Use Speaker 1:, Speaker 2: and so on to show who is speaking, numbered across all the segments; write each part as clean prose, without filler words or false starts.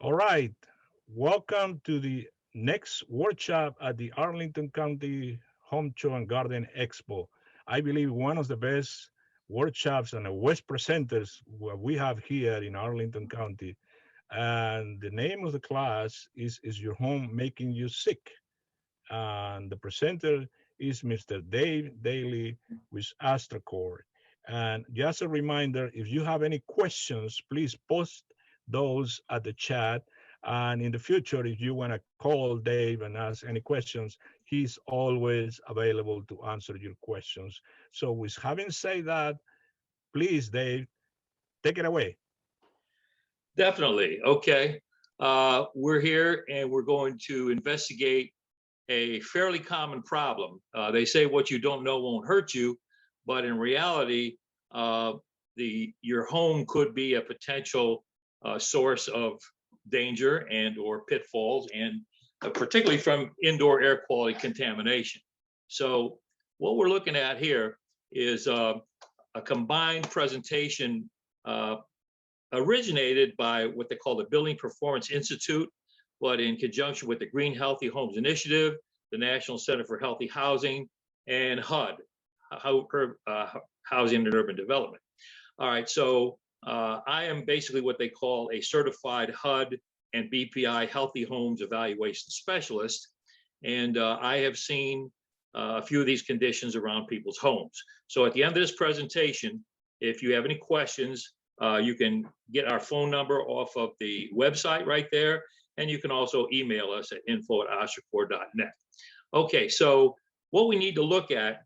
Speaker 1: All right. Welcome to the next workshop at the Arlington County Home Show and Garden Expo. I believe one of the best workshops and the best presenters what we have here in Arlington County. And the name of the class is Your Home Making You Sick? And the presenter is Mr. Dave Daly with ASTRACOR. And just a reminder, if you have any questions, please post those at the chat. And in the future, if you want to call Dave and ask any questions, he's always available to answer your questions. So with having said that, please, Dave, take it away.
Speaker 2: Definitely. Okay. We're here and we're going to investigate a fairly common problem. They say what you don't know won't hurt you, but in reality, uh, your home could be a potential source of danger and or pitfalls, and particularly from indoor air quality contamination. So what we're looking at here is a combined presentation originated by what they call the Building Performance Institute, but in conjunction with the Green Healthy Homes Initiative, the National Center for Healthy Housing, and HUD, Housing and Urban Development. All right, so I am basically what they call a certified HUD and BPI Healthy Homes Evaluation Specialist, and I have seen a few of these conditions around people's homes. So at the end of this presentation, if you have any questions, you can get our phone number off of the website right there, and you can also email us at info@astracor.net. Okay, so what we need to look at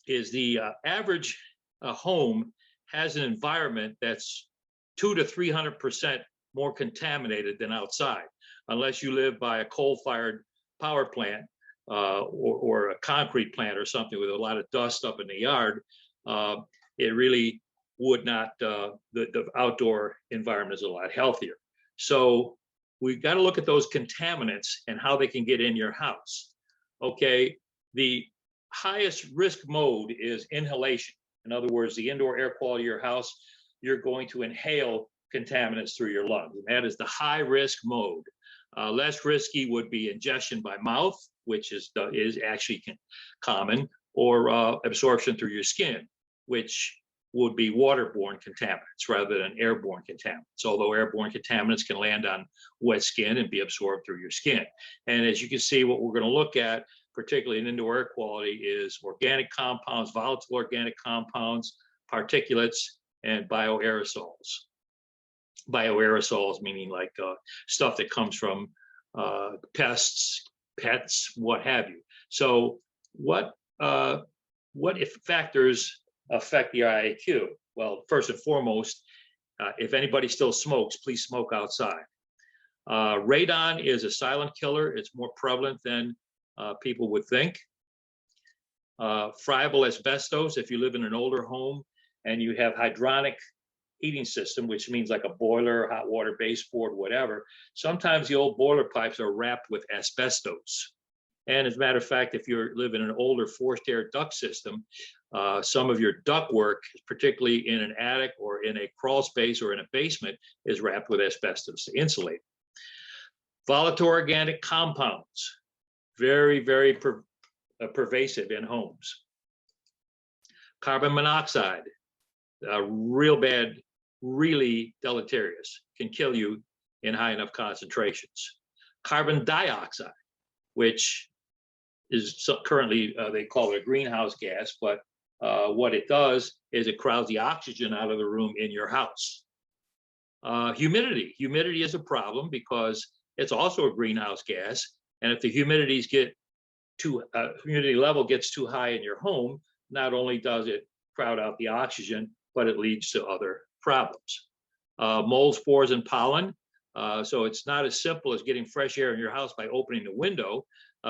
Speaker 2: is the average home has an environment that's 200 to 300% more contaminated than outside, unless you live by a coal-fired power plant or a concrete plant or something with a lot of dust up in the yard. It really would not, the outdoor environment is a lot healthier. So we've got to look at those contaminants and how they can get in your house. Okay, the highest risk mode is inhalation. In other words, the indoor air quality of your house, you're going to inhale contaminants through your lungs, and that is the high risk mode. Less risky would be ingestion by mouth, which is actually common, or absorption through your skin, which would be waterborne contaminants rather than airborne contaminants, although airborne contaminants can land on wet skin and be absorbed through your skin. And as you can see, what we're going to look at, particularly in indoor air quality, is organic compounds, volatile organic compounds, particulates, and bioaerosols. Bioaerosols meaning like stuff that comes from pests, pets, what have you. So what if factors affect the IAQ? Well, first and foremost, if anybody still smokes, please smoke outside. Radon is a silent killer. It's more prevalent than people would think. Friable asbestos, if you live in an older home and you have hydronic heating system, which means like a boiler, hot water baseboard, whatever, sometimes the old boiler pipes are wrapped with asbestos. And as a matter of fact, if you live in an older forced air duct system, some of your duct work, particularly in an attic or in a crawl space or in a basement, is wrapped with asbestos to insulate. Volatile organic compounds, very, very pervasive in homes. Carbon monoxide, real bad, really deleterious, can kill you in high enough concentrations. Carbon dioxide, which is currently, they call it a greenhouse gas, but what it does is it crowds the oxygen out of the room in your house. Humidity is a problem because it's also a greenhouse gas, and if the humidity level gets too high in your home, not only does it crowd out the oxygen, but it leads to other problems. Mold spores and pollen. So it's not as simple as getting fresh air in your house by opening the window.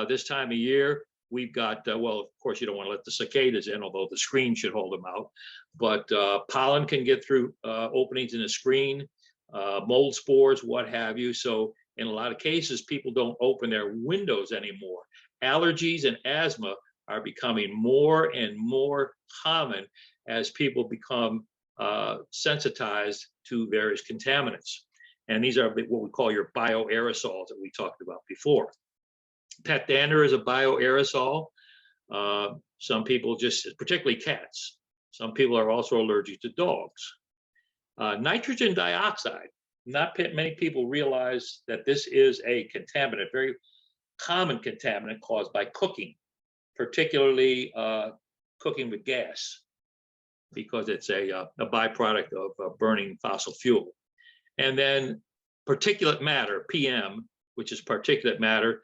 Speaker 2: This time of year, we've got, well, of course, you don't want to let the cicadas in, although the screen should hold them out. But pollen can get through openings in the screen, mold spores, what have you. So in a lot of cases, people don't open their windows anymore. Allergies and asthma are becoming more and more common as people become sensitized to various contaminants. And these are what we call your bioaerosols that we talked about before. Pet dander is a bioaerosol. Some people particularly cats, some people are also allergic to dogs. Nitrogen dioxide, not many people realize that this is a contaminant, very common contaminant caused by cooking, particularly cooking with gas, because it's a byproduct of burning fossil fuel. And then particulate matter, PM, which is particulate matter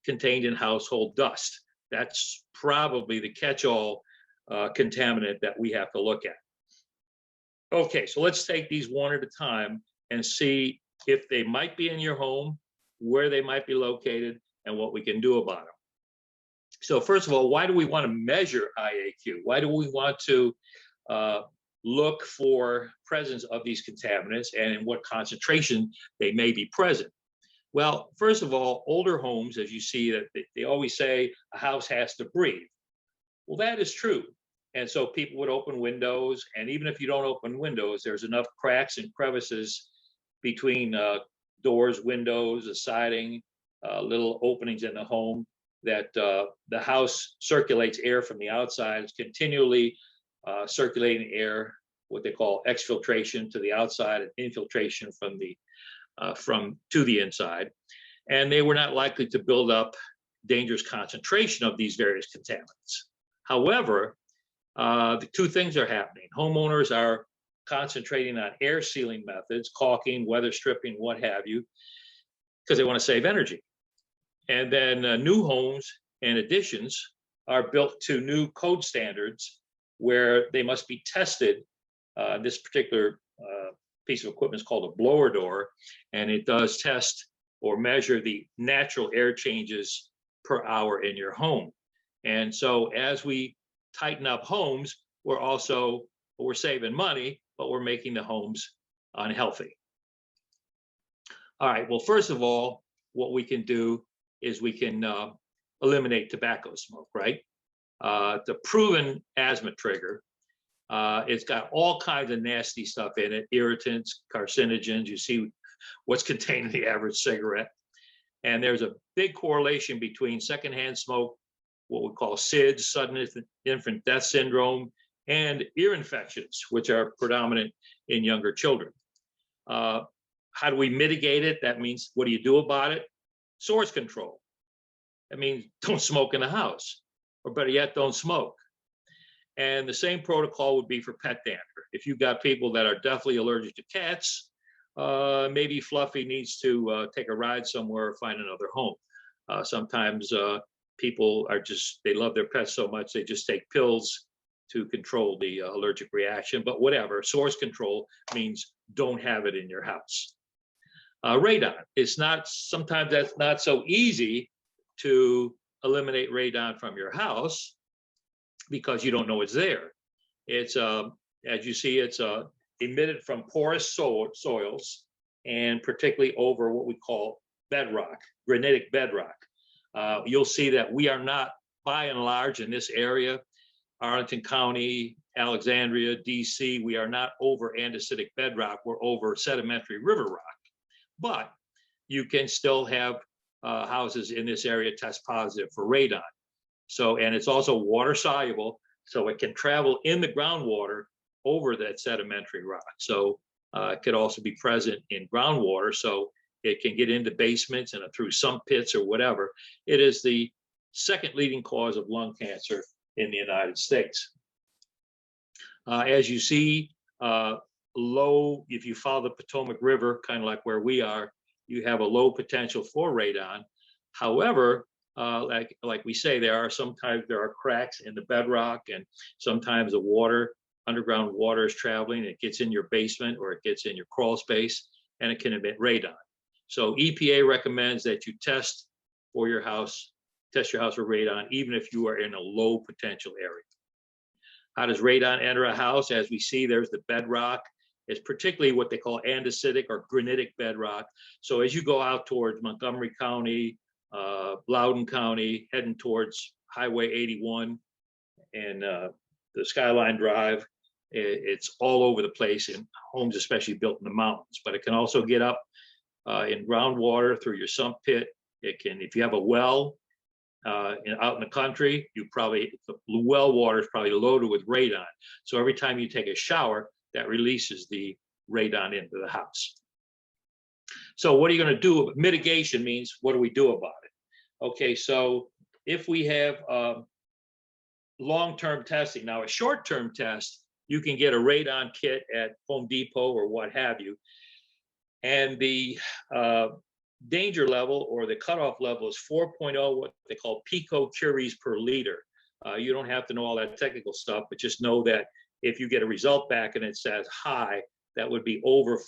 Speaker 2: contained in household dust. That's probably the catch-all contaminant that we have to look at. Okay, so let's take these one at a time and see if they might be in your home, where they might be located, and what we can do about them. So first of all, why do we want to measure IAQ? Why do we want to look for presence of these contaminants and in what concentration they may be present? Well, first of all, older homes, as you see, that they always say a house has to breathe. Well, that is true. And so people would open windows, and even if you don't open windows, there's enough cracks and crevices between doors, windows, the siding, little openings in the home, that the house circulates air from the outside. It's continually circulating air, what they call exfiltration to the outside and infiltration from to the inside. And they were not likely to build up dangerous concentration of these various contaminants. However, the two things are happening. Homeowners are concentrating on air sealing methods, caulking, weather stripping, what have you, because they want to save energy. And then new homes and additions are built to new code standards where they must be tested. This particular piece of equipment is called a blower door, and it does test or measure the natural air changes per hour in your home. And so as we tighten up homes, we're saving money, but we're making the homes unhealthy. All right, well, first of all, what we can do is we can eliminate tobacco smoke, right? The proven asthma trigger. It's got all kinds of nasty stuff in it, irritants, carcinogens. You see what's contained in the average cigarette. And there's a big correlation between secondhand smoke, what we call SIDS, sudden infant death syndrome, and ear infections, which are predominant in younger children. How do we mitigate it? That means, what do you do about it? Source control. That means don't smoke in the house, or better yet, don't smoke. And the same protocol would be for pet dander. If you've got people that are definitely allergic to cats, maybe Fluffy needs to take a ride somewhere or find another home. Sometimes people they love their pets so much, they just take pills to control the allergic reaction. But whatever, source control means don't have it in your house. Radon, sometimes that's not so easy to eliminate radon from your house because you don't know it's there. It's, as you see, it's emitted from porous soils, and particularly over what we call bedrock, granitic bedrock. You'll see that we are not, by and large, in this area, Arlington County, Alexandria, DC, we are not over andesitic bedrock, we're over sedimentary river rock. But you can still have houses in this area test positive for radon. So, and it's also water soluble, so it can travel in the groundwater over that sedimentary rock. So it could also be present in groundwater, so it can get into basements and through sump pits or whatever. It is the second leading cause of lung cancer in the United States. As you see, low, if you follow the Potomac River, kind of like where we are, you have a low potential for radon. However, like we say, sometimes there are cracks in the bedrock, and sometimes the underground water is traveling, it gets in your basement or it gets in your crawl space, and it can emit radon. So EPA recommends that you test your house for radon, even if you are in a low potential area. How does radon enter a house? As we see, there's the bedrock. It's particularly what they call andesitic or granitic bedrock. So as you go out towards Montgomery County, Loudoun County, heading towards Highway 81 and the Skyline Drive, it's all over the place in homes, especially built in the mountains. But it can also get up in groundwater through your sump pit. It can, if you have a well out in the country, you probably, the well water is probably loaded with radon. So every time you take a shower, that releases the radon into the house. So what are you going to do? Mitigation means, what do we do about it? Okay, so if we have long-term testing, now a short-term test, you can get a radon kit at Home Depot or what have you. And the danger level or the cutoff level is 4.0, what they call picocuries per liter. You don't have to know all that technical stuff, but just know that if you get a result back and it says high, that would be over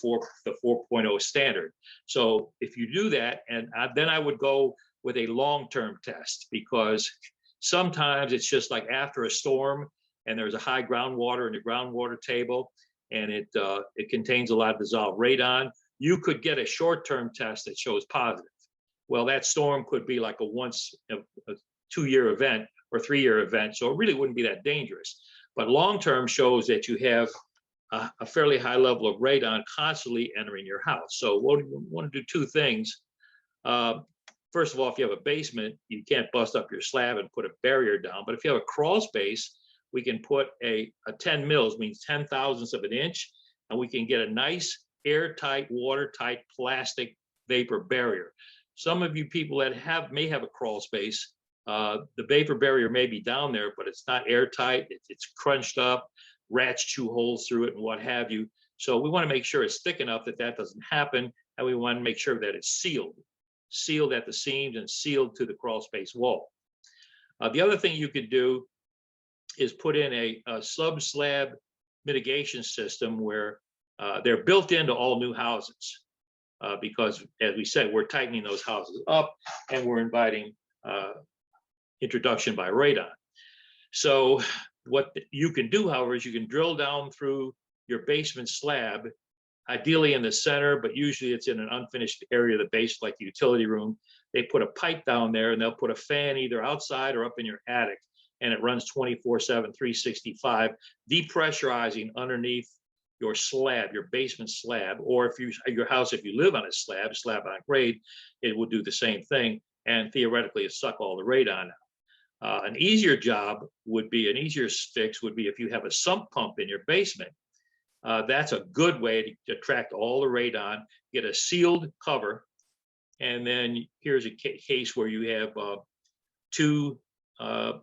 Speaker 2: the 4.0 standard. So if you do that, and then I would go with a long-term test, because sometimes it's just like after a storm and there's a high groundwater in the groundwater table, and it contains a lot of dissolved radon. You could get a short-term test that shows positive. Well, that storm could be like a 2-year event or 3-year event, so it really wouldn't be that dangerous. But long-term shows that you have a fairly high level of radon constantly entering your house. So we want to do 2 things. First of all, if you have a basement, you can't bust up your slab and put a barrier down. But if you have a crawl space, we can put a 10 mils, means 10 thousandths of an inch, and we can get a nice airtight, watertight plastic vapor barrier. Some of you people that may have a crawl space, the vapor barrier may be down there, but it's not airtight. It's crunched up, rats chew holes through it and what have you. So we want to make sure it's thick enough that that doesn't happen, and we want to make sure that it's sealed at the seams and sealed to the crawl space wall. The other thing you could do is put in a sub-slab mitigation system where they're built into all new houses, because, as we said, we're tightening those houses up and we're inviting introduction by radon. So what you can do, however, is you can drill down through your basement slab, ideally in the center, but usually it's in an unfinished area of the base, like the utility room. They put a pipe down there and they'll put a fan either outside or up in your attic, and it runs 24/7, 365, depressurizing underneath your slab, your basement slab, or if your house, if you live on a slab on grade, it will do the same thing, and theoretically suck all the radon out. An easier fix would be if you have a sump pump in your basement. That's a good way to attract all the radon, get a sealed cover, and then here's a case where you have 2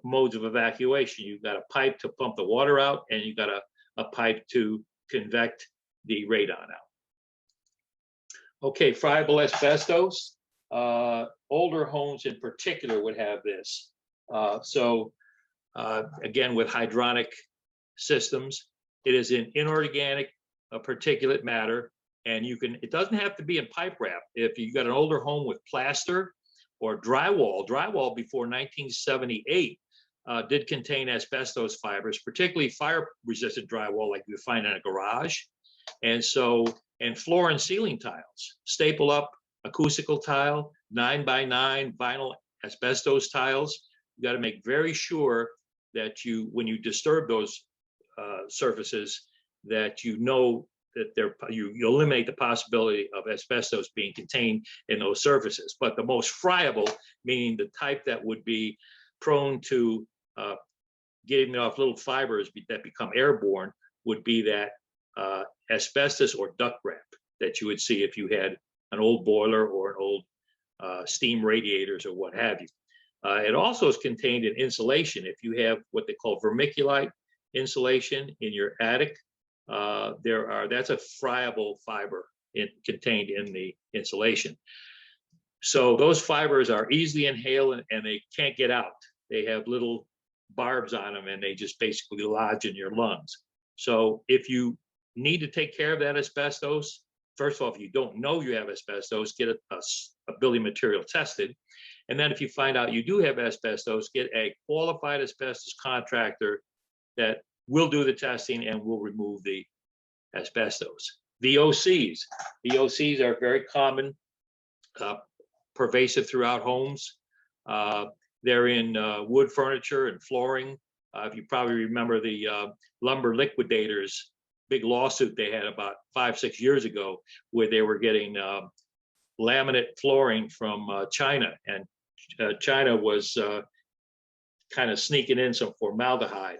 Speaker 2: modes of evacuation. You've got a pipe to pump the water out, and you've got a pipe to convect the radon out. Okay, friable asbestos. Older homes in particular would have this. Again, with hydronic systems, it is an inorganic particulate matter, and it doesn't have to be in pipe wrap. If you've got an older home with plaster or drywall before 1978 did contain asbestos fibers, particularly fire-resistant drywall like you find in a garage. And floor and ceiling tiles, staple up acoustical tile, 9x9 vinyl asbestos tiles. You got to make very sure that when you disturb those surfaces, that you know that you eliminate the possibility of asbestos being contained in those surfaces. But the most friable, meaning the type that would be prone to getting off little fibers that become airborne, would be that asbestos or duct wrap that you would see if you had an old boiler or an old steam radiators or what have you. It also is contained in insulation. If you have what they call vermiculite insulation in your attic, that's a friable fiber contained in the insulation. So those fibers are easily inhaled and they can't get out. They have little barbs on them and they just basically lodge in your lungs. So if you need to take care of that asbestos, first of all, if you don't know you have asbestos, get a building material tested. And then if you find out you do have asbestos, get a qualified asbestos contractor that will do the testing and will remove the asbestos. VOCs. VOCs are very common, pervasive throughout homes. They're in wood furniture and flooring. If you probably remember the lumber liquidators, big lawsuit they had about 5-6 years ago, where they were getting laminate flooring from China, and China was kind of sneaking in some formaldehyde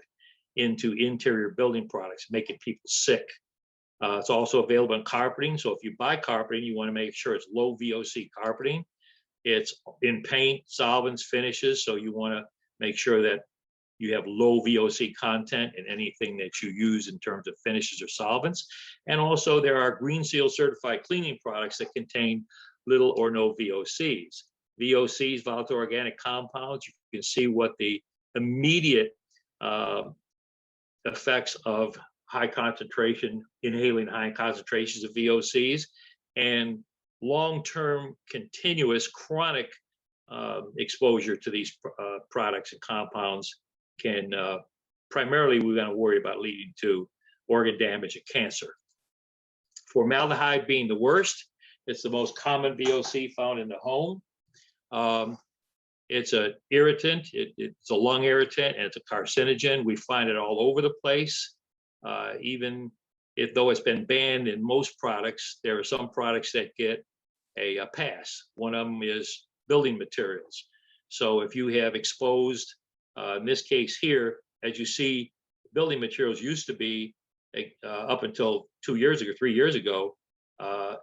Speaker 2: into interior building products, making people sick. It's also available in carpeting. So if you buy carpeting, you want to make sure it's low VOC carpeting. It's in paint, solvents, finishes. So you want to make sure that you have low VOC content in anything that you use in terms of finishes or solvents. And also there are Green Seal certified cleaning products that contain little or no VOCs. VOCs, volatile organic compounds, you can see what the immediate effects of high concentration, inhaling high concentrations of VOCs, and long-term continuous chronic exposure to these products and compounds can primarily, we're going to worry about leading to organ damage and cancer. Formaldehyde being the worst, it's the most common VOC found in the home. It's an irritant, it's a lung irritant, and it's a carcinogen. We find it all over the place. Even though it's been banned in most products, there are some products that get a pass. One of them is building materials. So if you have exposed, in this case here, as you see, building materials used to be, up until 2 years ago, 3 years ago,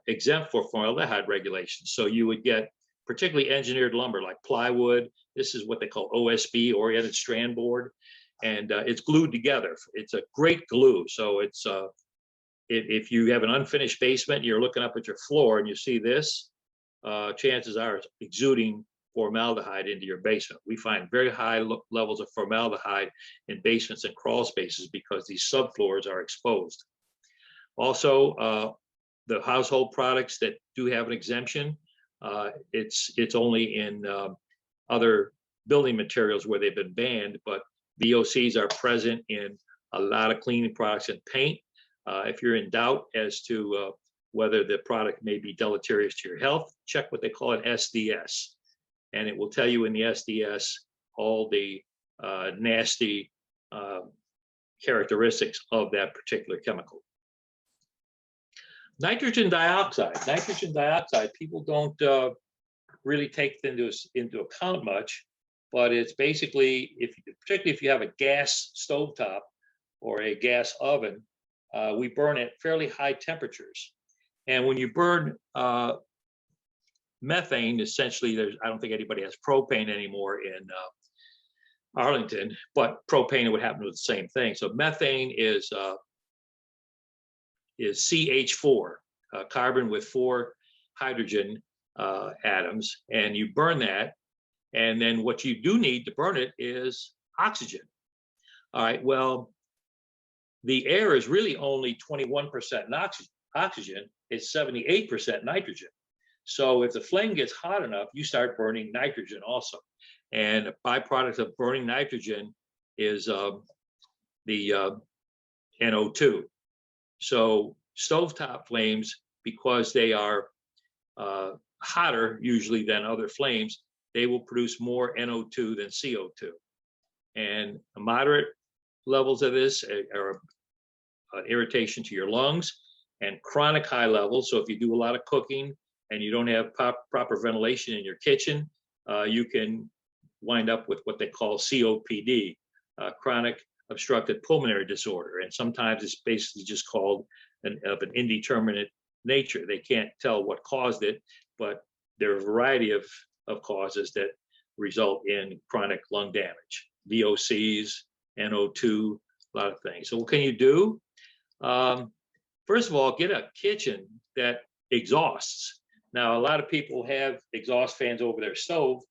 Speaker 2: exempt for formaldehyde regulations. So you would get particularly engineered lumber like plywood. This is what they call OSB, oriented strand board, and it's glued together. It's a great glue. So it's if you have an unfinished basement, you're looking up at your floor and you see this, chances are it's exuding formaldehyde into your basement. We find very high levels of formaldehyde in basements and crawl spaces because these subfloors are exposed. Also, the household products that do have an exemption, it's only in other building materials where they've been banned, but VOCs are present in a lot of cleaning products and paint. If you're in doubt as to whether the product may be deleterious to your health, check what they call an SDS. And it will tell you in the SDS all the nasty characteristics of that particular chemical. Nitrogen dioxide. Nitrogen dioxide, people don't really take into account much, but it's basically, particularly if you have a gas stovetop or a gas oven, we burn at fairly high temperatures. And when you burn methane, essentially, I don't think anybody has propane anymore in Arlington, but propane would happen with the same thing. So methane is CH4, carbon with 4 hydrogen atoms, and you burn that. And then what you do need to burn it is oxygen. All right, well, the air is really only 21% oxygen, it's 78% nitrogen. So if the flame gets hot enough, you start burning nitrogen also. And a byproduct of burning nitrogen is the NO2. So stovetop flames, because they are hotter usually than other flames, they will produce more NO2 than CO2. And moderate levels of this are an irritation to your lungs, and chronic high levels. So if you do a lot of cooking and you don't have proper ventilation in your kitchen, you can wind up with what they call COPD, chronic obstructive pulmonary disorder. And sometimes it's basically just called of an indeterminate nature. They can't tell what caused it, but there are a variety of causes that result in chronic lung damage, VOCs, NO2, a lot of things. So what can you do? First of all, get a kitchen that exhausts. Now, a lot of people have exhaust fans over their stove,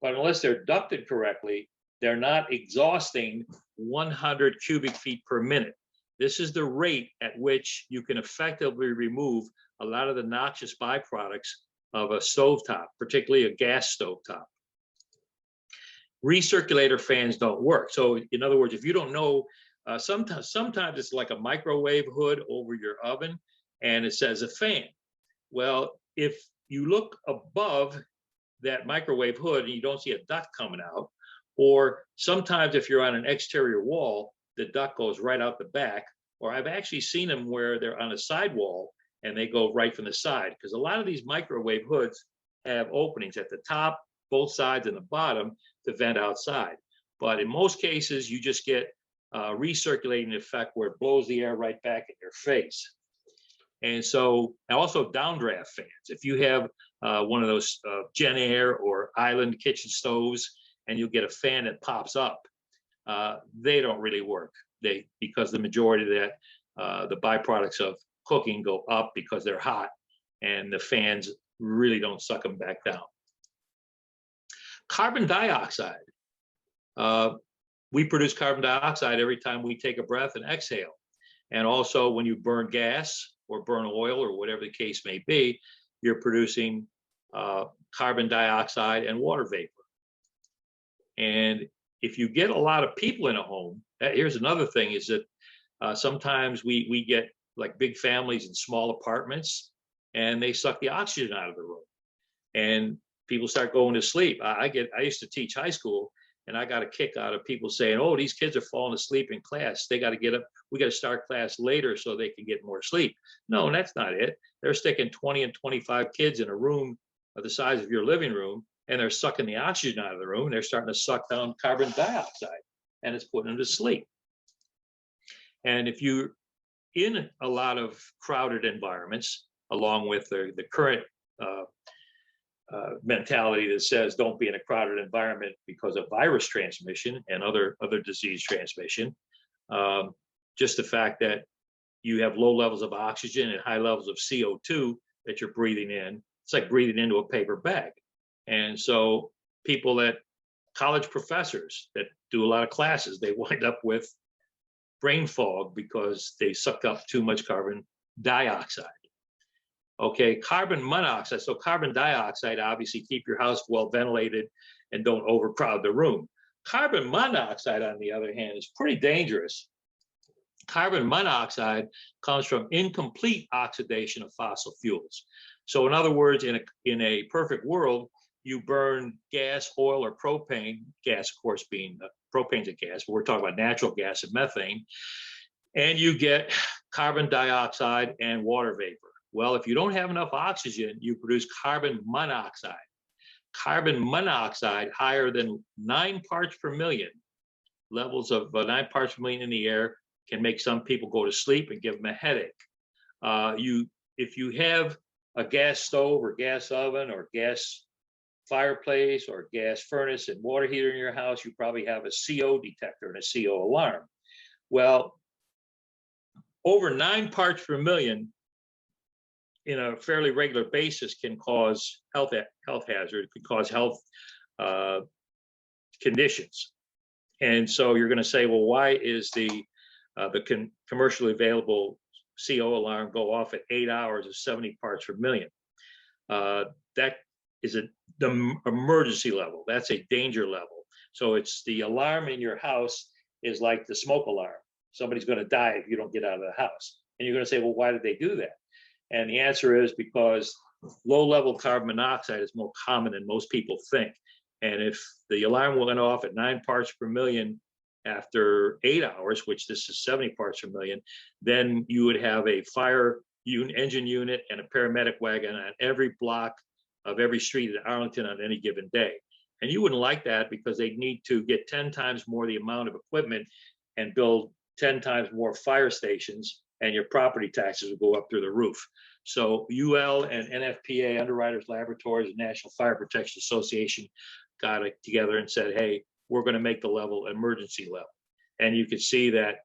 Speaker 2: but unless they're ducted correctly, they're not exhausting 100 cubic feet per minute. This is the rate at which you can effectively remove a lot of the noxious byproducts of a stovetop, particularly a gas stovetop. Recirculator fans don't work. So in other words, if you don't know, sometimes it's like a microwave hood over your oven and it says a fan. Well, if you look above that microwave hood and you don't see a duct coming out, or sometimes if you're on an exterior wall, the duct goes right out the back, or I've actually seen them where they're on a sidewall and they go right from the side, because a lot of these microwave hoods have openings at the top, both sides, and the bottom to vent outside. But in most cases, you just get a recirculating effect where it blows the air right back in your face. And so, and also downdraft fans. If you have one of those Gen Air or Island kitchen stoves, and you'll get a fan that pops up, they don't really work. Because the majority of that, the byproducts of cooking go up because they're hot, and the fans really don't suck them back down. Carbon dioxide. We produce carbon dioxide every time we take a breath and exhale. And also when you burn gas or burn oil or whatever the case may be, you're producing carbon dioxide and water vapor. And if you get a lot of people in a home, here's another thing, is that sometimes we get like big families in small apartments, and they suck the oxygen out of the room, and people start going to sleep. I used to teach high school, and I got a kick out of people saying, "Oh, these kids are falling asleep in class. They got to get up. We got to start class later so they can get more sleep." No, that's not it. They're sticking 20 and 25 kids in a room of the size of your living room, and they're sucking the oxygen out of the room, and they're starting to suck down carbon dioxide, and it's putting them to sleep. And if you're in a lot of crowded environments, along with the current mentality that says don't be in a crowded environment because of virus transmission and other disease transmission, just the fact that you have low levels of oxygen and high levels of CO2 that you're breathing in, it's like breathing into a paper bag. And so college professors that do a lot of classes, they wind up with brain fog because they suck up too much carbon dioxide. Okay, carbon monoxide. So carbon dioxide, obviously keep your house well ventilated and don't overcrowd the room. Carbon monoxide, on the other hand, is pretty dangerous. Carbon monoxide comes from incomplete oxidation of fossil fuels. So in other words, in a perfect world, you burn gas, oil, or propane, gas, of course, being propane's a gas, but we're talking about natural gas and methane, and you get carbon dioxide and water vapor. Well, if you don't have enough oxygen, you produce carbon monoxide. Carbon monoxide higher than 9 parts per million, levels of 9 parts per million in the air, can make some people go to sleep and give them a headache. If you have a gas stove or gas oven or gas fireplace or gas furnace and water heater in your house, you probably have a CO detector and a CO alarm. Well, over 9 parts per million in a fairly regular basis can cause health hazard, could cause health conditions. And so you're going to say, well, why is the commercially available CO alarm go off at 8 hours of 70 parts per million? That is the emergency level. That's a danger level. So it's the alarm in your house is like the smoke alarm. Somebody's going to die if you don't get out of the house. And you're going to say, well, why did they do that? And the answer is because low-level carbon monoxide is more common than most people think. And if the alarm went off at 9 parts per million after 8 hours, which this is 70 parts per million, then you would have a fire engine unit and a paramedic wagon on every block of every street in Arlington on any given day. And you wouldn't like that because they need to get 10 times more the amount of equipment and build 10 times more fire stations, and your property taxes will go up through the roof. So UL and NFPA, Underwriters Laboratories, and National Fire Protection Association got it together and said, hey, we're going to make the level emergency level. And you can see that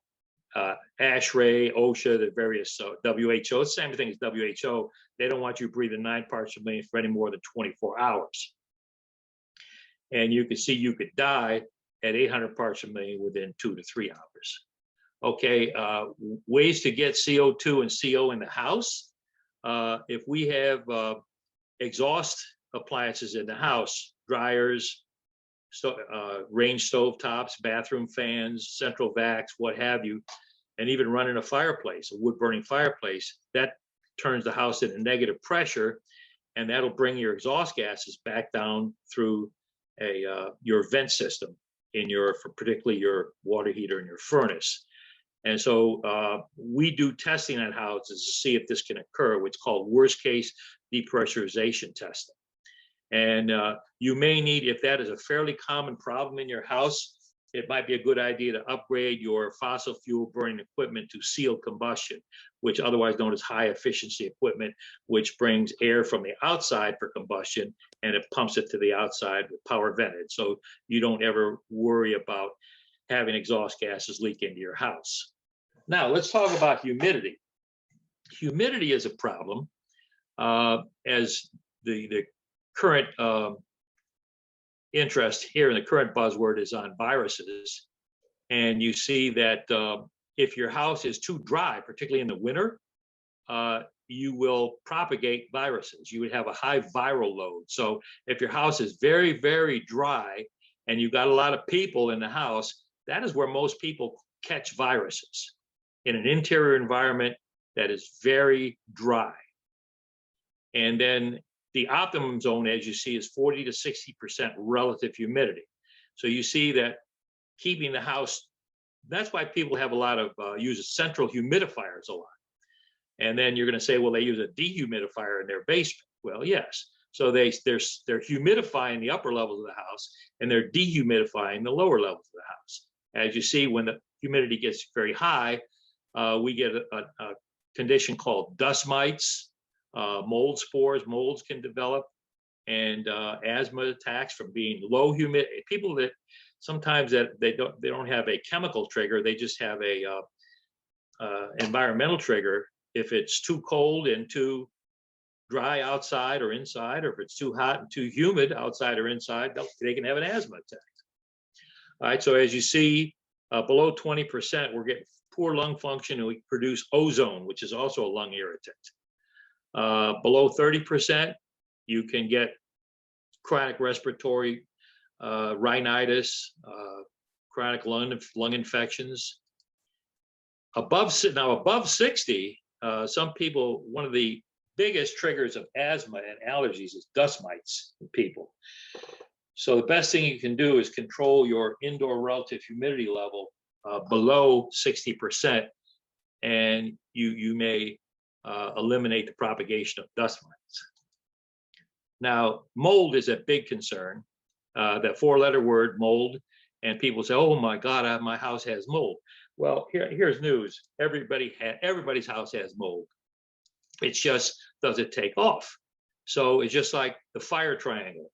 Speaker 2: ASHRAE, OSHA, the various WHO, the same thing as WHO, they don't want you breathing 9 parts per million for any more than 24 hours. And you can see you could die at 800 parts per million within 2 to 3 hours. Okay, ways to get CO2 and CO in the house. If we have exhaust appliances in the house, dryers, range stove tops, bathroom fans, central vacs, what have you, and even running a fireplace, a wood burning fireplace, that turns the house into negative pressure, and that'll bring your exhaust gases back down through your vent system in particularly your water heater and your furnace. And so we do testing on houses to see if this can occur, what's called worst case depressurization testing. And you may need, if that is a fairly common problem in your house, it might be a good idea to upgrade your fossil fuel burning equipment to sealed combustion, which otherwise known as high efficiency equipment, which brings air from the outside for combustion and it pumps it to the outside with power vented. So you don't ever worry about having exhaust gases leak into your house. Now let's talk about humidity. Humidity is a problem, as the current interest here in the current buzzword is on viruses. And you see that if your house is too dry, particularly in the winter, you will propagate viruses. You would have a high viral load. So if your house is very, very dry and you've got a lot of people in the house, that is where most people catch viruses, in an interior environment that is very dry. And then the optimum zone, as you see, is 40 to 60% relative humidity. So you see that keeping the house, that's why people have a lot of use central humidifiers a lot. And then you're going to say, well, they use a dehumidifier in their basement. Well, yes. So they're humidifying the upper levels of the house and they're dehumidifying the lower levels of the house. As you see, when the humidity gets very high, we get a condition called dust mites. Mold spores, molds can develop, and asthma attacks from being low humidity. People that sometimes that they don't have a chemical trigger, they just have a environmental trigger. If it's too cold and too dry outside or inside, or if it's too hot and too humid outside or inside, they can have an asthma attack. All right, so as you see, below 20%, we're getting poor lung function, and we produce ozone, which is also a lung irritant. Below 30%, you can get chronic respiratory rhinitis, chronic lung infections. Above 60, some people, one of the biggest triggers of asthma and allergies is dust mites in people. So the best thing you can do is control your indoor relative humidity level below 60%, and you may eliminate the propagation of dust mites. Now, mold is a big concern, that four-letter word, mold, and people say, oh my God, my house has mold. Well, here's news. Everybody's house has mold. It's just, does it take off? So it's just like the fire triangle.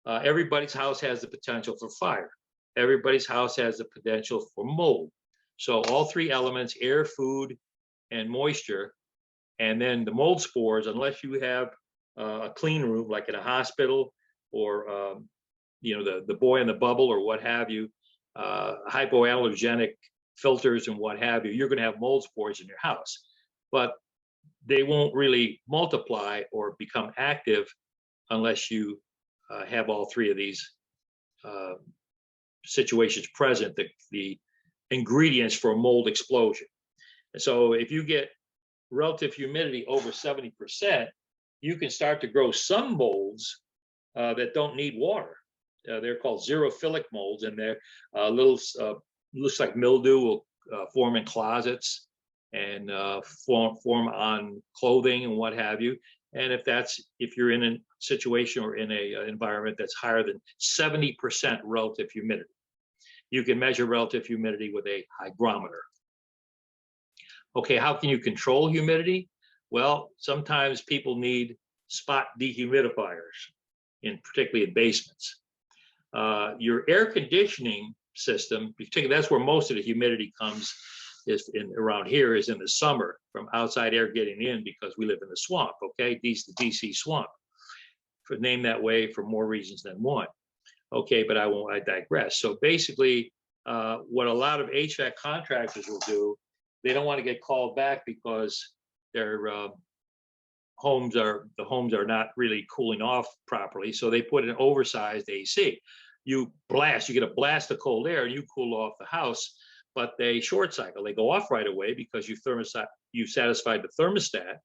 Speaker 2: Everybody's house has the potential for fire. Everybody's house has the potential for mold. So all three elements, air, food, and moisture, and then the mold spores, unless you have a clean room, like in a hospital, or the boy in the bubble or what have you, hypoallergenic filters and what have you, you're going to have mold spores in your house. But they won't really multiply or become active unless you have all three of these situations present, the ingredients for a mold explosion. And so if you get relative humidity over 70%, you can start to grow some molds that don't need water. They're called xerophilic molds, and they're looks like mildew will form in closets and form on clothing and what have you. And if you're in a situation or in a environment that's higher than 70% relative humidity, you can measure relative humidity with a hygrometer. Okay, how can you control humidity? Well, sometimes people need spot dehumidifiers, particularly in basements. Your air conditioning system, particularly that's where most of the humidity comes, around here is in the summer from outside air getting in, because we live in the swamp. Okay, the DC swamp, named that way for more reasons than one. Okay, but I digress. So basically, what a lot of HVAC contractors will do, they don't want to get called back because their homes are not really cooling off properly. So they put an oversized AC. You get a blast of cold air and you cool off the house, but they short cycle. They go off right away because you've satisfied the thermostat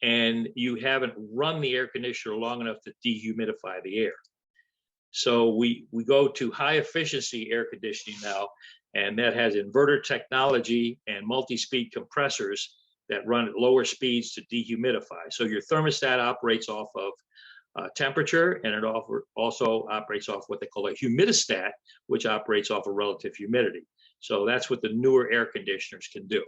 Speaker 2: and you haven't run the air conditioner long enough to dehumidify the air. So we go to high efficiency air conditioning now, And that has inverter technology and multi-speed compressors that run at lower speeds to dehumidify. So your thermostat operates off of temperature, and it also operates off what they call a humidistat, which operates off of relative humidity. So that's what the newer air conditioners can do.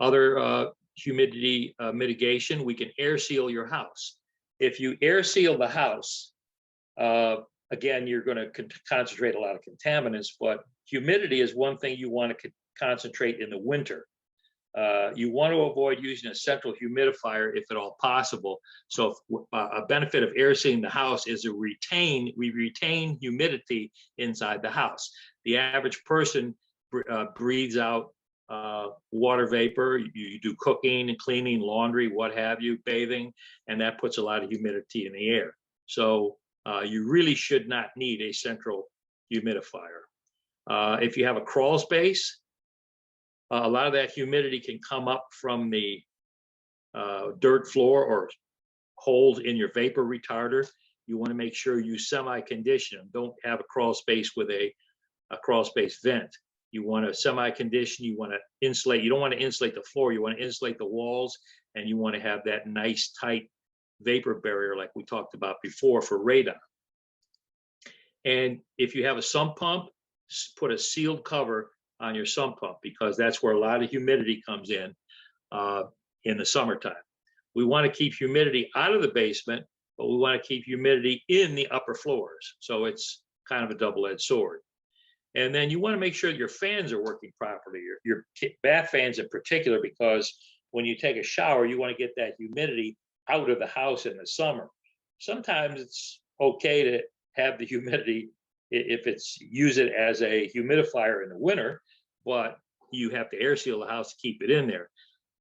Speaker 2: Other humidity mitigation, we can air seal your house. If you air seal the house, again, you're going to concentrate a lot of contaminants, but humidity is one thing you want to concentrate in the winter. You want to avoid using a central humidifier if at all possible. So a benefit of air sealing the house is we retain humidity inside the house. The average person breathes out water vapor. You do cooking and cleaning, laundry, what have you, bathing, and that puts a lot of humidity in the air. So you really should not need a central humidifier. If you have a crawl space, a lot of that humidity can come up from the dirt floor or holes in your vapor retarder. You want to make sure you semi-condition them. Don't have a crawl space with a crawl space vent. You want to semi-condition, you want to insulate. You don't want to insulate the floor, you want to insulate the walls, and you want to have that nice tight vapor barrier like we talked about before for radon. And if you have a sump pump, put a sealed cover on your sump pump, because that's where a lot of humidity comes in the summertime. We want to keep humidity out of the basement, but we want to keep humidity in the upper floors. So it's kind of a double-edged sword. And then you want to make sure that your fans are working properly, your bath fans in particular, because when you take a shower, you want to get that humidity out of the house in the summer. Sometimes it's okay to have the humidity if use it as a humidifier in the winter, but you have to air seal the house to keep it in there.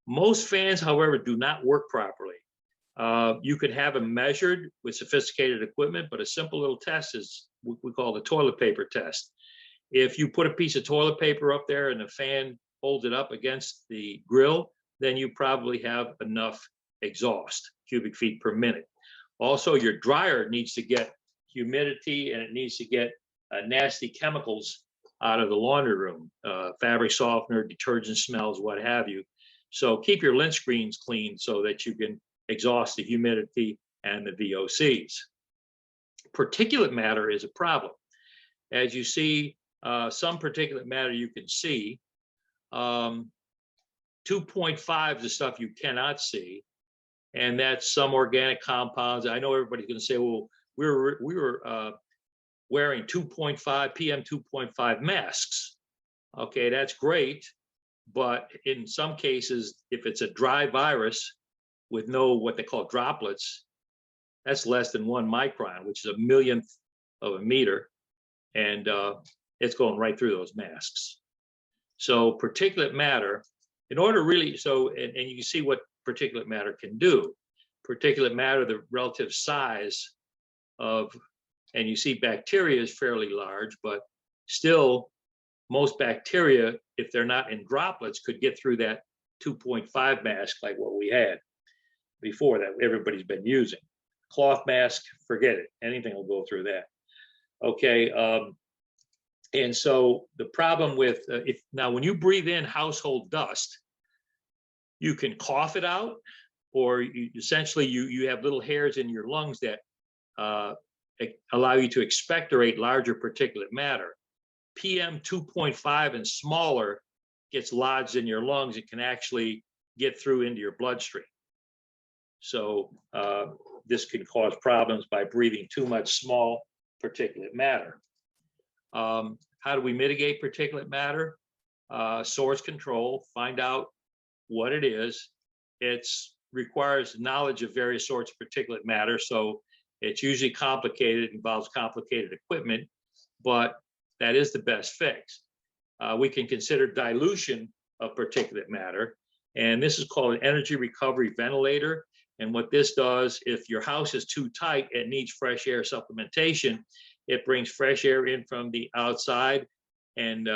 Speaker 2: Most fans, however, do not work properly. You could have them measured with sophisticated equipment, but a simple little test is what we call the toilet paper test. If you put a piece of toilet paper up there and the fan holds it up against the grill, then you probably have enough exhaust, cubic feet per minute. Also, your dryer needs to get humidity, and it needs to get nasty chemicals out of the laundry room, fabric softener, detergent smells, what have you. So keep your lint screens clean so that you can exhaust the humidity and the VOCs. Particulate matter is a problem. As you see, some particulate matter you can see. 2.5 is the stuff you cannot see, and that's some organic compounds. I know everybody's going to say, well, we were wearing 2.5 PM 2.5 masks. Okay, that's great, but in some cases, if it's a dry virus with no what they call droplets, that's less than 1 micron, which is a millionth of a meter, and it's going right through those masks. So particulate matter, in order really, and you can see what particulate matter can do. Particulate matter, the relative size of, and you see bacteria is fairly large, but still most bacteria, if they're not in droplets, could get through that 2.5 mask like what we had before that everybody's been using. Cloth mask, forget it. Anything will go through that. Okay. And so the problem with, now when you breathe in household dust, you can cough it out, or essentially you have little hairs in your lungs that allow you to expectorate larger particulate matter. PM 2.5 and smaller gets lodged in your lungs. It can actually get through into your bloodstream. So this can cause problems by breathing too much small particulate matter. How do we mitigate particulate matter? Source control, find out what it is. It requires knowledge of various sorts of particulate matter, so it's usually complicated, involves complicated equipment, but that is the best fix. We can consider dilution of particulate matter, and this is called an energy recovery ventilator. And what this does, if your house is too tight and needs fresh air supplementation, it brings fresh air in from the outside, and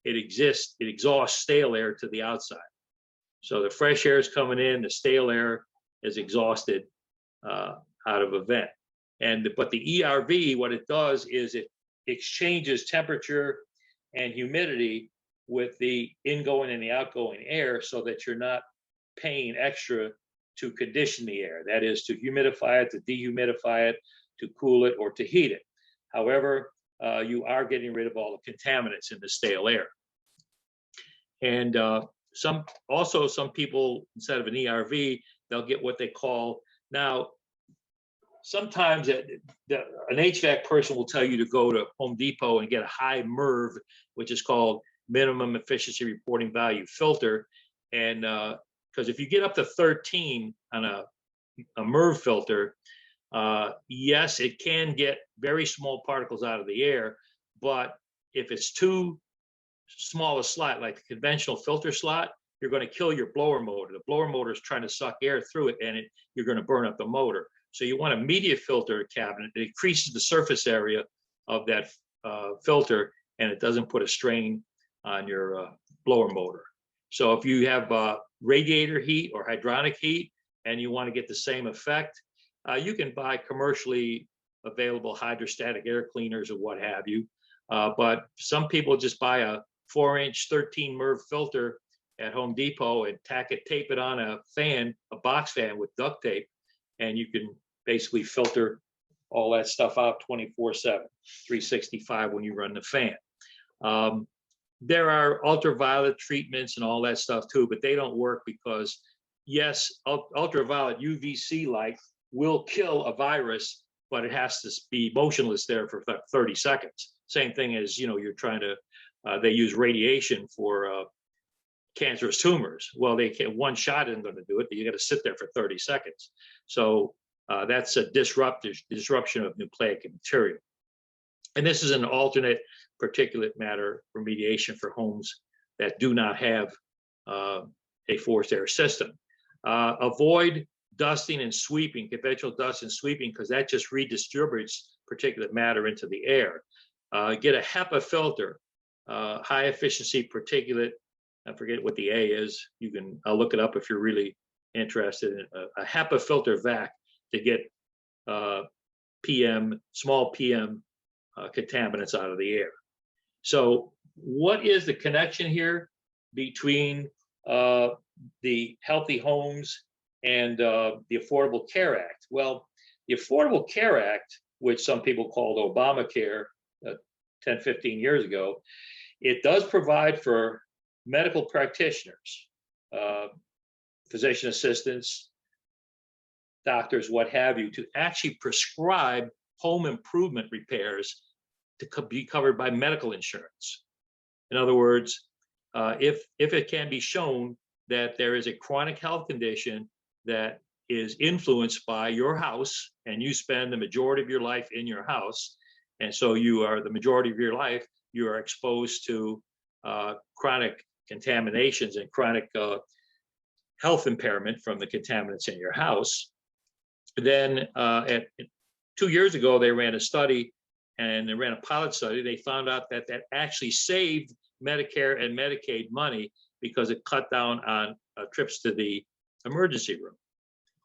Speaker 2: it exhausts stale air to the outside. So the fresh air is coming in, the stale air is exhausted out of a vent. But the ERV, what it does is it exchanges temperature and humidity with the ingoing and the outgoing air, so that you're not paying extra to condition the air. That is, to humidify it, to dehumidify it, to cool it, or to heat it. However, you are getting rid of all the contaminants in the stale air. And some people, instead of an ERV, they'll get what they call, now, sometimes an HVAC person will tell you to go to Home Depot and get a high MERV, which is called minimum efficiency reporting value filter. And because if you get up to 13 on a MERV filter, yes, it can get very small particles out of the air, but if it's too small a slot, like the conventional filter slot, you're going to kill your blower motor. The blower motor is trying to suck air through it, and you're going to burn up the motor. So you want a media filter cabinet that increases the surface area of that filter, and it doesn't put a strain on your blower motor. So if you have radiator heat or hydronic heat and you want to get the same effect, you can buy commercially available hydrostatic air cleaners or what have you. But some people just buy a 4-inch 13 MERV filter at Home Depot and tape it on a fan, a box fan with duct tape, and you can basically filter all that stuff out 24/7, 365 when you run the fan. There are ultraviolet treatments and all that stuff too, but they don't work because, yes, ultraviolet UVC light will kill a virus, but it has to be motionless there for 30 seconds. Same thing as, you're trying to, they use radiation for cancerous tumors. Well, they can't, one shot isn't going to do it, but you got to sit there for 30 seconds. So that's a disruption of nucleic material. And this is an alternate particulate matter remediation for homes that do not have a forced air system. Avoid dusting and sweeping, conventional dust and sweeping, because that just redistributes particulate matter into the air. Get a HEPA filter, high efficiency particulate. I forget what the A is. I'll look it up if you're really interested in a HEPA filter vac to get small PM contaminants out of the air. So what is the connection here between the Healthy Homes and the Affordable Care Act? Well, the Affordable Care Act, which some people called Obamacare 10, 15 years ago, it does provide for medical practitioners, physician assistants, doctors, what have you, to actually prescribe home improvement repairs to be covered by medical insurance. In other words, if it can be shown that there is a chronic health condition that is influenced by your house, and you spend the majority of your life in your house, and so the majority of your life, you are exposed to chronic contaminations and chronic health impairment from the contaminants in your house, then 2 years ago, they ran a study, and they ran a pilot study. They found out that actually saved Medicare and Medicaid money because it cut down on trips to the emergency room.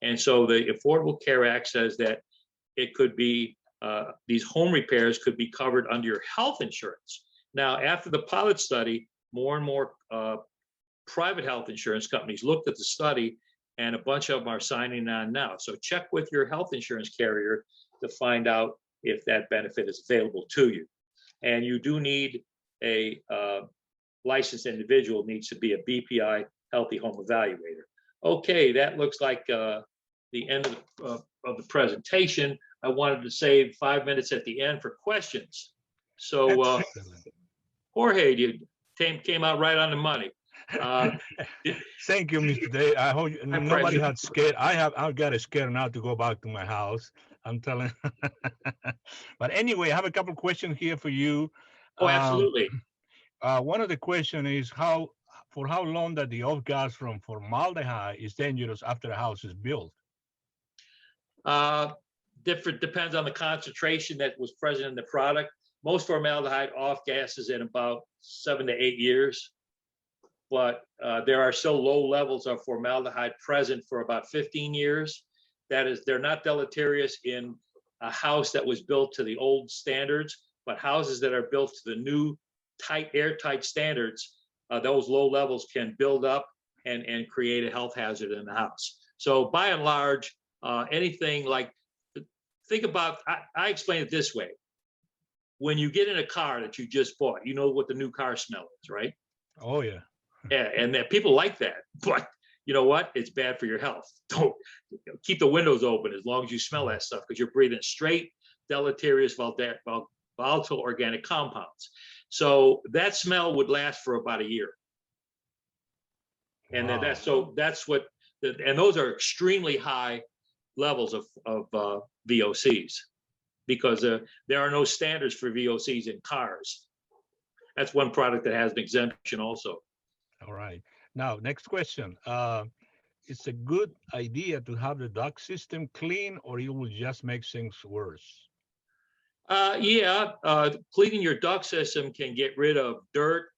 Speaker 2: And so the Affordable Care Act says that it could be, these home repairs could be covered under your health insurance. Now, after the pilot study, more and more private health insurance companies looked at the study, and a bunch of them are signing on now. So check with your health insurance carrier to find out if that benefit is available to you. And you do need a licensed individual, needs to be a BPI Healthy Home Evaluator. Okay, that looks like the end of the presentation. I wanted to save 5 minutes at the end for questions. So Jorge, you came out right on the money.
Speaker 1: Thank you, Mr. Day. I hope nobody had scared. I've got scared now to go back to my house. I'm telling. But anyway, I have a couple of questions here for you.
Speaker 2: Oh, absolutely.
Speaker 1: One of the questions is for how long that the off gas from formaldehyde is dangerous after a house is built?
Speaker 2: Depends on the concentration that was present in the product. Most formaldehyde off gases in about 7 to 8 years, but there are still low levels of formaldehyde present for about 15 years. That is, they're not deleterious in a house that was built to the old standards, but houses that are built to the new tight, airtight standards, those low levels can build up and create a health hazard in the house. So by and large, anything like, think about, I explain it this way. When you get in a car that you just bought, you know what the new car smell is, right?
Speaker 1: Oh yeah.
Speaker 2: Yeah, and that people like that, but you know what? It's bad for your health. Don't keep the windows open as long as you smell that stuff, because you're breathing straight deleterious volatile organic compounds. So that smell would last for about a year. And
Speaker 1: Wow.
Speaker 2: that's what, and those are extremely high levels of VOCs, because there are no standards for VOCs in cars. That's one product that has an exemption also.
Speaker 1: All right. Now, next question. It's a good idea to have the duct system clean, or it will just make things worse?
Speaker 2: Cleaning your duct system can get rid of dirt,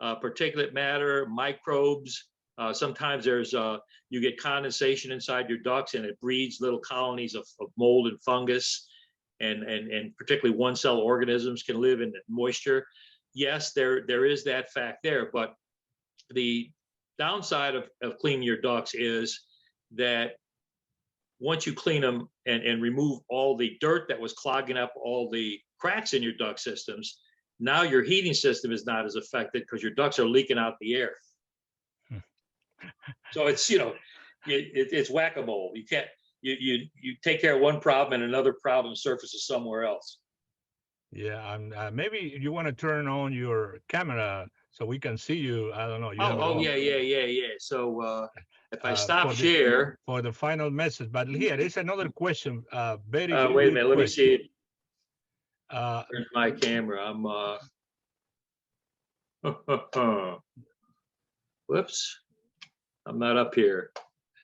Speaker 2: particulate matter, microbes. Sometimes there's you get condensation inside your ducts, and it breeds little colonies of mold and fungus, and particularly one-cell organisms can live in moisture. Yes, there is that fact there, but the downside of cleaning your ducts is that once you clean them and remove all the dirt that was clogging up all the cracks in your duct systems, now your heating system is not as affected because your ducts are leaking out the air. So it's, it's whack-a-mole. You can't, you take care of one problem and another problem surfaces somewhere else.
Speaker 1: Yeah, maybe you want to turn on your camera so we can see you. I don't know.
Speaker 2: Yeah. So if I stop share.
Speaker 1: For the final message, but here is another question. Very
Speaker 2: wait a minute, let me see.
Speaker 1: Turn
Speaker 2: my camera. I'm whoops. I'm not up here.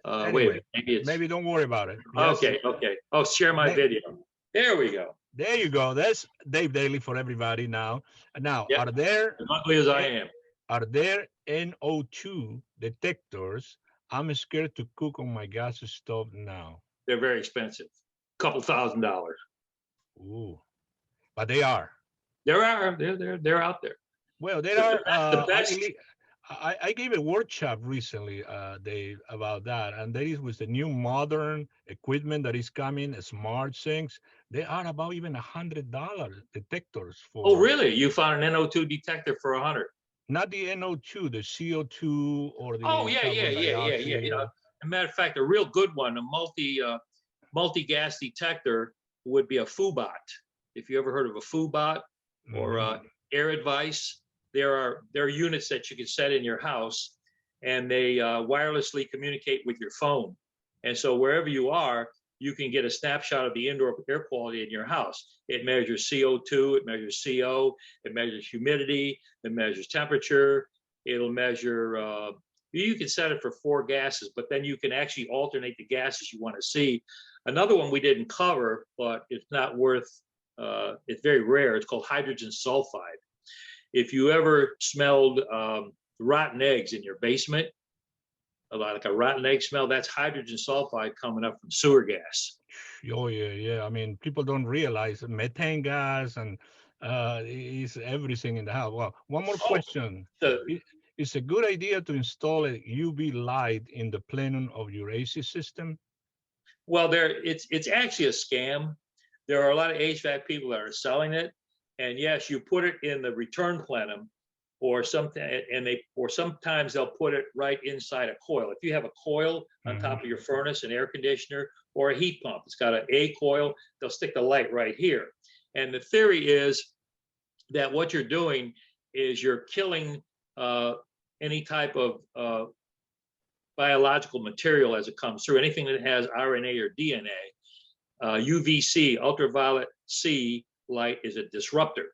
Speaker 1: Anyway,
Speaker 2: wait a minute.
Speaker 1: Maybe don't worry about it.
Speaker 2: Okay. Oh, share my video. There we go.
Speaker 1: There you go. That's Dave Daly for everybody now. Now, yep.
Speaker 2: Are there, as ugly as I am,
Speaker 1: are there NO2 detectors? I'm scared to cook on my gas stove now.
Speaker 2: They're very expensive, a couple $1,000.
Speaker 1: Ooh, but they are.
Speaker 2: They're out there.
Speaker 1: Well, they are. I gave a workshop recently, Dave, about that, and that is with the new modern equipment that is coming, smart things. They are about even $100 detectors for.
Speaker 2: Oh, really? You found an NO2 detector for $100?
Speaker 1: Not the NO2, the CO2 or the.
Speaker 2: Oh, yeah. As a matter of fact, a real good one, a multi-gas detector would be a Foobot. If you ever heard of a Foobot or Air Advice. There are units that you can set in your house, and they wirelessly communicate with your phone. And so wherever you are, you can get a snapshot of the indoor air quality in your house. It measures CO2, it measures CO, it measures humidity, it measures temperature. It'll measure, you can set it for 4 gases, but then you can actually alternate the gases you want to see. Another one we didn't cover, but it's not worth, it's very rare. It's called hydrogen sulfide. If you ever smelled rotten eggs in your basement, like a rotten egg smell, that's hydrogen sulfide coming up from sewer gas.
Speaker 1: Oh, yeah. I mean, people don't realize methane gas and is everything in the house. Well, one more question. It's a good idea to install a UV light in the plenum of your AC system?
Speaker 2: Well, it's actually a scam. There are a lot of HVAC people that are selling it. And yes, you put it in the return plenum, or something, or sometimes they'll put it right inside a coil. If you have a coil on top of your furnace, an air conditioner, or a heat pump, it's got a coil, they'll stick the light right here. And the theory is that what you're doing is you're killing any type of biological material as it comes through, anything that has RNA or DNA. UVC, ultraviolet C light, is a disruptor.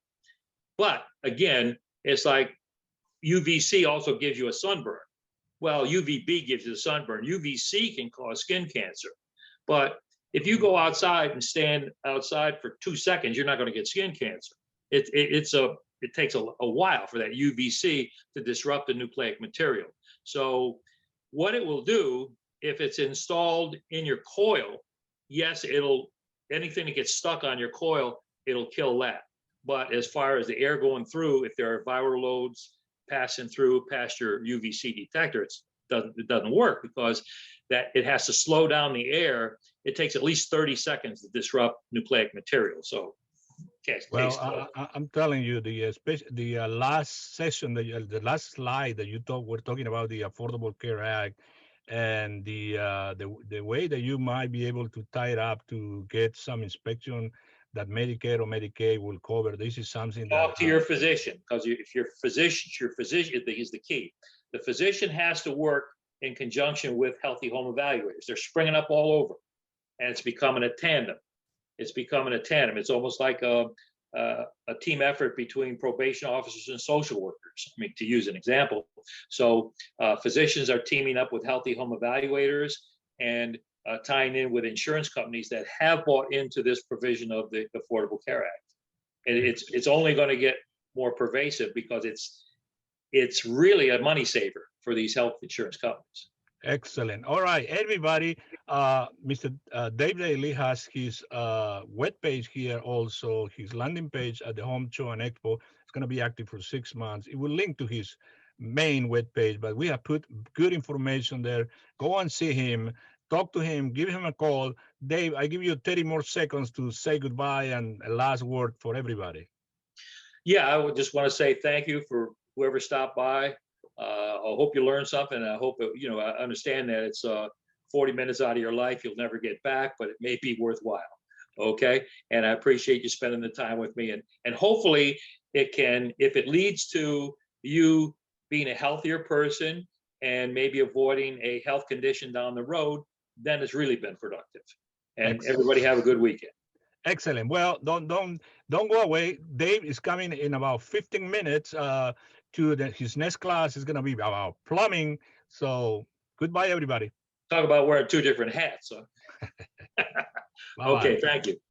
Speaker 2: But again, it's like UVC also gives you a sunburn. Well, UVB gives you a sunburn. UVC can cause skin cancer. But if you go outside and stand outside for 2 seconds, you're not going to get skin cancer. It takes a while for that UVC to disrupt the nucleic material. So what it will do, if it's installed in your coil, yes, anything that gets stuck on your coil, it'll kill that. But as far as the air going through, if there are viral loads passing through past your UVC detector, it doesn't work because that it has to slow down the air. It takes at least 30 seconds to disrupt nucleic material. So
Speaker 1: Well, I'm telling you, the last session, the last slide that we're talking about the Affordable Care Act, and the way that you might be able to tie it up to get some inspection that Medicare or Medicaid will cover. This is something that
Speaker 2: talk to your physician, because if your physician is the key. The physician has to work in conjunction with healthy home evaluators. They're springing up all over, and it's becoming a tandem. It's almost like a team effort between probation officers and social workers. I mean, to use an example. So physicians are teaming up with healthy home evaluators and tying in with insurance companies that have bought into this provision of the Affordable Care Act. And it's only going to get more pervasive because it's really a money saver for these health insurance companies.
Speaker 1: Excellent. All right, everybody. Mr. Dave Daly has his web page here, also his landing page at the Home Show and Expo. It's going to be active for 6 months. It will link to his main web page, but we have put good information there. Go and see him, talk to him, give him a call. Dave, I give you 30 more seconds to say goodbye and a last word for everybody.
Speaker 2: Yeah, I would just want to say thank you for whoever stopped by. I hope you learned something. I hope I understand that it's 40 minutes out of your life you'll never get back, but it may be worthwhile. Okay, and I appreciate you spending the time with me, and hopefully it can, if it leads to you being a healthier person and maybe avoiding a health condition down the road, then it's really been productive. And
Speaker 1: Excellent.
Speaker 2: Everybody have a good weekend.
Speaker 1: Excellent. Well, don't go away. Dave is coming in about 15 minutes to his next class is going to be about plumbing. So goodbye, everybody.
Speaker 2: Talk about wearing two different hats. Huh?
Speaker 1: Bye-bye.
Speaker 2: Okay, thank you.